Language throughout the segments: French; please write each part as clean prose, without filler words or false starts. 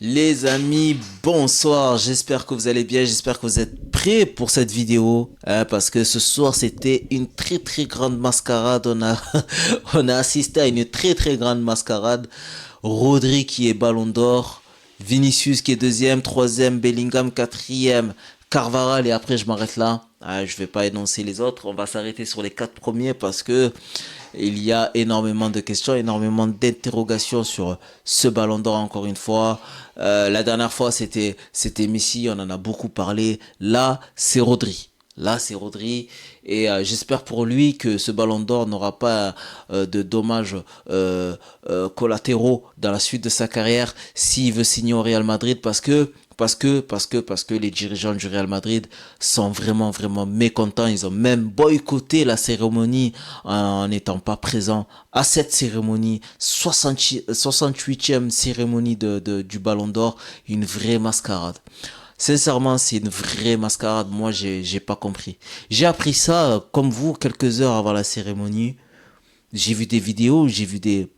Les amis, bonsoir, j'espère que vous allez bien, j'espère que vous êtes prêts pour cette vidéo, hein, parce que ce soir c'était une très grande mascarade, on a assisté à une très grande mascarade, Rodri qui est Ballon d'Or, Vinicius qui est deuxième, troisième, Bellingham quatrième, Carvajal et après je m'arrête là. Je vais pas énoncer les autres, on va s'arrêter sur les quatre premiers parce que il y a énormément de questions, énormément d'interrogations sur ce Ballon d'Or encore une fois. La dernière fois c'était Messi, on en a beaucoup parlé. Là c'est Rodri. Là, c'est Rodri et j'espère pour lui que ce Ballon d'Or n'aura pas de dommages collatéraux dans la suite de sa carrière s'il veut signer au Real Madrid parce que les dirigeants du Real Madrid sont vraiment mécontents. Ils ont même boycotté la cérémonie en n'étant pas présents à cette cérémonie, 68e cérémonie du Ballon d'Or, une vraie mascarade. Sincèrement, c'est une vraie mascarade. Moi, j'ai pas compris. J'ai appris ça, comme vous, quelques heures avant la cérémonie. J'ai vu des vidéos, j'ai vu des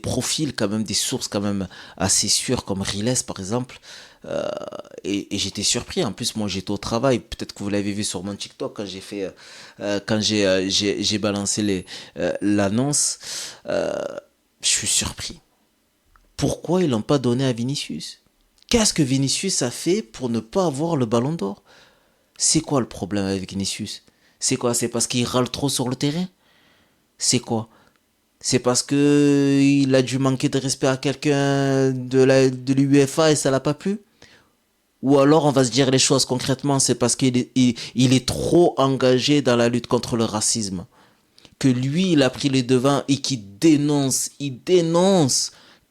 profils quand même, des sources quand même assez sûres, comme Riles par exemple. Euh, et j'étais surpris. En plus, moi, j'étais au travail. Peut-être que vous l'avez vu sur mon TikTok quand quand j'ai balancé l'annonce. Euh, je suis surpris. Pourquoi ils l'ont pas donné à Vinicius? Qu'est-ce que Vinicius a fait pour ne pas avoir le ballon d'or? C'est quoi le problème avec Vinicius? C'est quoi? C'est parce qu'il râle trop sur le terrain? C'est quoi? C'est parce que il a dû manquer de respect à quelqu'un de l'UEFA et ça l'a pas plu? Ou alors on va se dire les choses concrètement, c'est parce qu'il est trop engagé dans la lutte contre le racisme. Que lui, il a pris les devants et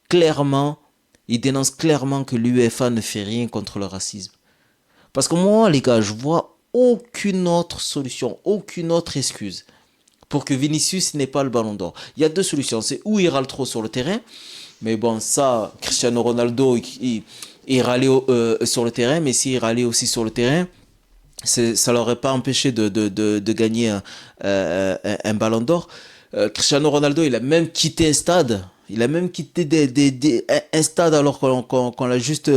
clairement, il dénonce clairement que l'UEFA ne fait rien contre le racisme. Parce que moi, les gars, je vois aucune autre solution, aucune autre excuse pour que Vinicius n'ait pas le ballon d'or. Il y a deux solutions. C'est ou il râle trop sur le terrain, mais bon, ça, Cristiano Ronaldo, il râlait sur le terrain, mais s'il râlait aussi sur le terrain, ça l'aurait pas empêché de gagner un ballon d'or. Cristiano Ronaldo, il a même quitté un stade. Il a même quitté un stade alors qu'on l'a juste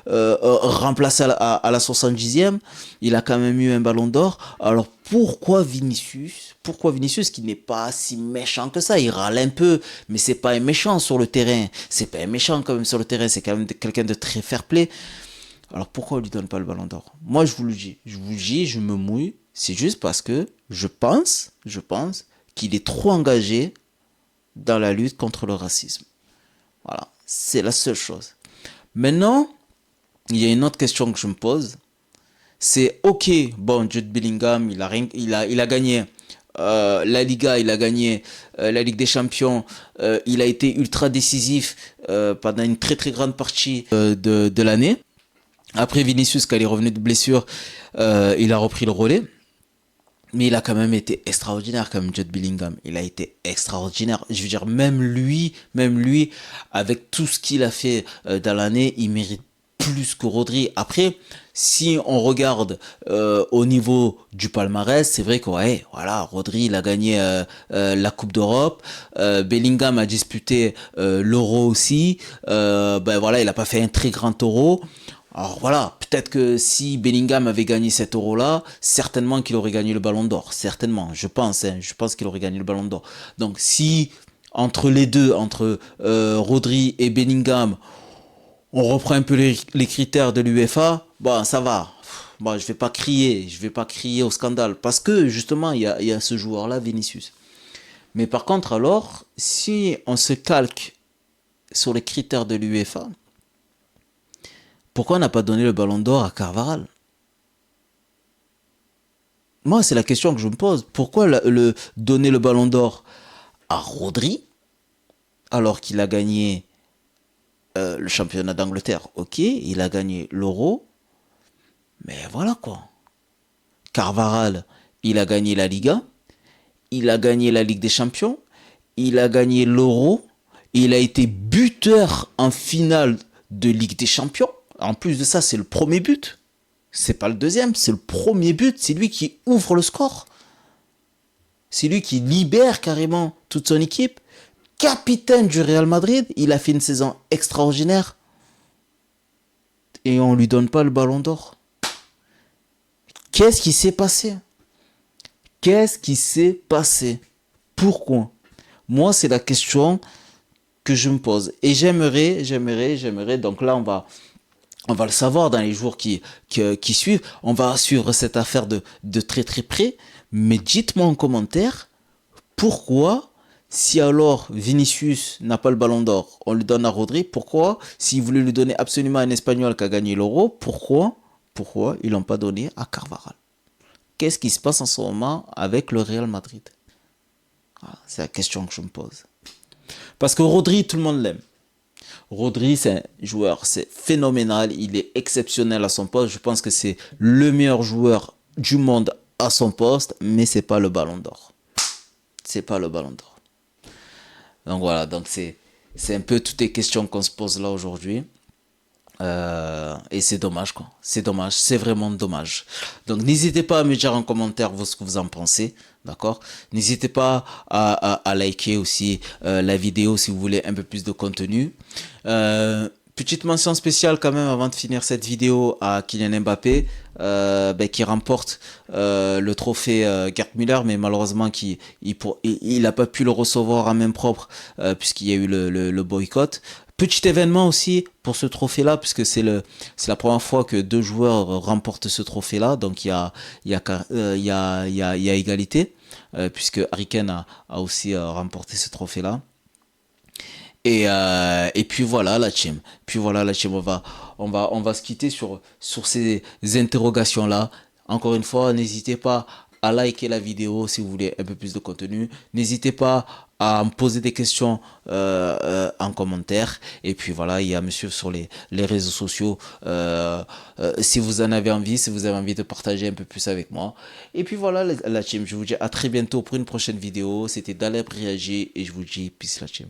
remplacé à la 70e. Il a quand même eu un ballon d'or. Alors pourquoi Vinicius? Pourquoi Vinicius qui n'est pas si méchant que ça? Il râle un peu, mais c'est pas un méchant sur le terrain. C'est pas un méchant quand même sur le terrain. C'est quand même quelqu'un de très fair-play. Alors pourquoi on lui donne pas le ballon d'or? Moi je vous le dis, je me mouille. C'est juste parce que je pense qu'il est trop engagé dans la lutte contre le racisme. Voilà, c'est la seule chose. Maintenant, il y a une autre question que je me pose. C'est ok, bon, Jude Bellingham, il a gagné la Liga, il a gagné la Ligue des Champions, il a été ultra décisif pendant une très grande partie de l'année. Après Vinicius, quand il est revenu de blessure, il a repris le relais. Mais il a quand même été extraordinaire comme Jude Bellingham. Il a été extraordinaire. Je veux dire, même lui, avec tout ce qu'il a fait dans l'année, il mérite plus que Rodri. Après, si on regarde au niveau du palmarès, c'est vrai que ouais, voilà, Rodri il a gagné la Coupe d'Europe, Bellingham a disputé l'Euro aussi. Ben voilà, il a pas fait un très grand Euro. Alors voilà, peut-être que si Bellingham avait gagné cet euro-là, certainement qu'il aurait gagné le ballon d'or. Certainement, je pense qu'il aurait gagné le ballon d'or. Donc si entre les deux, entre Rodri et Bellingham, on reprend un peu les critères de l'UEFA, bon ça va. Bon, je vais pas crier au scandale. Parce que justement, il y a ce joueur-là, Vinicius. Mais par contre alors, si on se calque sur les critères de l'UEFA, pourquoi on n'a pas donné le ballon d'or à Carvajal? Moi, c'est la question que je me pose. Pourquoi donner le ballon d'or à Rodri alors qu'il a gagné le championnat d'Angleterre? Ok, il a gagné l'Euro, mais voilà quoi. Carvajal, il a gagné la Liga, il a gagné la Ligue des Champions, il a gagné l'Euro, il a été buteur en finale de Ligue des Champions. En plus de ça, c'est le premier but. C'est pas le deuxième, c'est le premier but. C'est lui qui ouvre le score. C'est lui qui libère carrément toute son équipe. capitaine du Real Madrid. Il a fait une saison extraordinaire. Et on lui donne pas le ballon d'or. Qu'est-ce qui s'est passé? Qu'est-ce qui s'est passé? Pourquoi? Moi, c'est la question que je me pose. Et j'aimerais. Donc là, on va le savoir dans les jours qui suivent. On va suivre cette affaire de très très près. Mais dites-moi en commentaire, pourquoi, si alors Vinicius n'a pas le ballon d'or, on lui donne à Rodri, pourquoi, s'il voulait lui donner absolument un Espagnol qui a gagné l'Euro, pourquoi ils l'ont pas donné à Carvajal? Qu'est-ce qui se passe en ce moment avec le Real Madrid? Ah, c'est la question que je me pose. Parce que Rodri, tout le monde l'aime. Rodri, c'est un joueur, c'est phénoménal, il est exceptionnel à son poste. Je pense que c'est le meilleur joueur du monde à son poste, mais c'est pas le ballon d'or. C'est pas le ballon d'or. Donc voilà, donc c'est un peu toutes les questions qu'on se pose là aujourd'hui. Et c'est dommage quoi. C'est dommage, c'est vraiment dommage. Donc n'hésitez pas à me dire en commentaire ce que vous en pensez. D'accord. N'hésitez pas à liker aussi la vidéo si vous voulez un peu plus de contenu. Petite mention spéciale quand même avant de finir cette vidéo à Kylian Mbappé qui remporte le trophée Gerd Müller, mais malheureusement il n'a pas pu le recevoir en main propre puisqu'il y a eu le boycott. Petit événement aussi pour ce trophée-là, puisque c'est la première fois que deux joueurs remportent ce trophée-là, donc il y a égalité, puisque Harry Kane a aussi remporté ce trophée-là. Et puis voilà la team. Puis voilà la team. On va se quitter sur ces interrogations-là. Encore une fois, n'hésitez pas à liker la vidéo si vous voulez un peu plus de contenu. N'hésitez pas à me poser des questions en commentaire. Et puis voilà, il y a monsieur sur les réseaux sociaux. Si vous en avez envie, si vous avez envie de partager un peu plus avec moi. Et puis voilà la team. Je vous dis à très bientôt pour une prochaine vidéo. C'était Daleb Réagit et je vous dis peace la team.